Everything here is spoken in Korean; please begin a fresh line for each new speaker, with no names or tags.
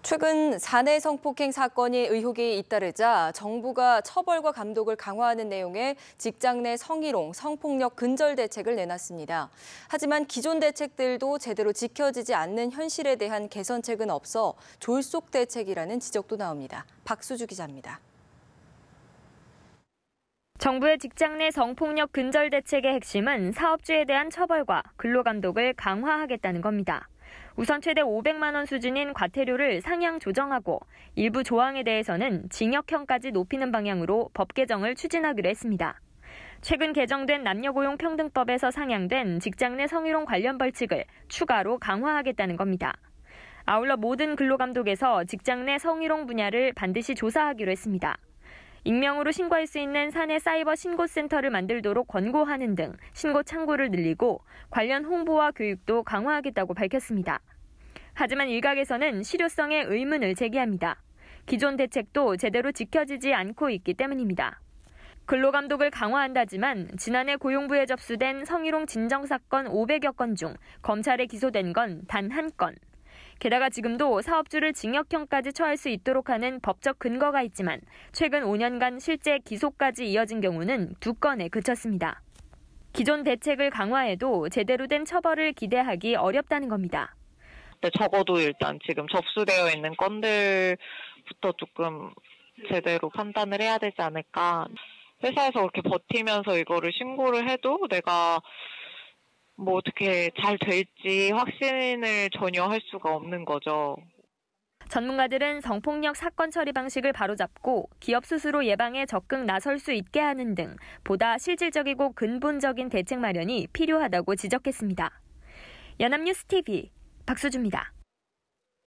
최근 사내 성폭행 사건이 의혹이 잇따르자 정부가 처벌과 감독을 강화하는 내용의 직장 내 성희롱, 성폭력 근절 대책을 내놨습니다. 하지만 기존 대책들도 제대로 지켜지지 않는 현실에 대한 개선책은 없어 졸속 대책이라는 지적도 나옵니다. 박수주 기자입니다.
정부의 직장 내 성폭력 근절 대책의 핵심은 사업주에 대한 처벌과 근로감독을 강화하겠다는 겁니다. 우선 최대 500만 원 수준인 과태료를 상향 조정하고 일부 조항에 대해서는 징역형까지 높이는 방향으로 법 개정을 추진하기로 했습니다. 최근 개정된 남녀고용평등법에서 상향된 직장 내 성희롱 관련 벌칙을 추가로 강화하겠다는 겁니다. 아울러 모든 근로감독에서 직장 내 성희롱 분야를 반드시 조사하기로 했습니다. 익명으로 신고할 수 있는 사내 사이버 신고센터를 만들도록 권고하는 등 신고 창구를 늘리고 관련 홍보와 교육도 강화하겠다고 밝혔습니다. 하지만 일각에서는 실효성에 의문을 제기합니다. 기존 대책도 제대로 지켜지지 않고 있기 때문입니다. 근로감독을 강화한다지만 지난해 고용부에 접수된 성희롱 진정사건 500여 건 중 검찰에 기소된 건 단 1건. 게다가 지금도 사업주를 징역형까지 처할 수 있도록 하는 법적 근거가 있지만 최근 5년간 실제 기소까지 이어진 경우는 2건에 그쳤습니다. 기존 대책을 강화해도 제대로 된 처벌을 기대하기 어렵다는 겁니다.
적어도 일단 지금 접수되어 있는 건들부터 조금 제대로 판단을 해야 되지 않을까. 회사에서 그렇게 버티면서 이거를 신고를 해도 내가 어떻게 잘 될지 확신을 전혀 할 수가 없는 거죠.
전문가들은 성폭력 사건 처리 방식을 바로잡고 기업 스스로 예방에 적극 나설 수 있게 하는 등 보다 실질적이고 근본적인 대책 마련이 필요하다고 지적했습니다. 연합뉴스 TV 박수주입니다.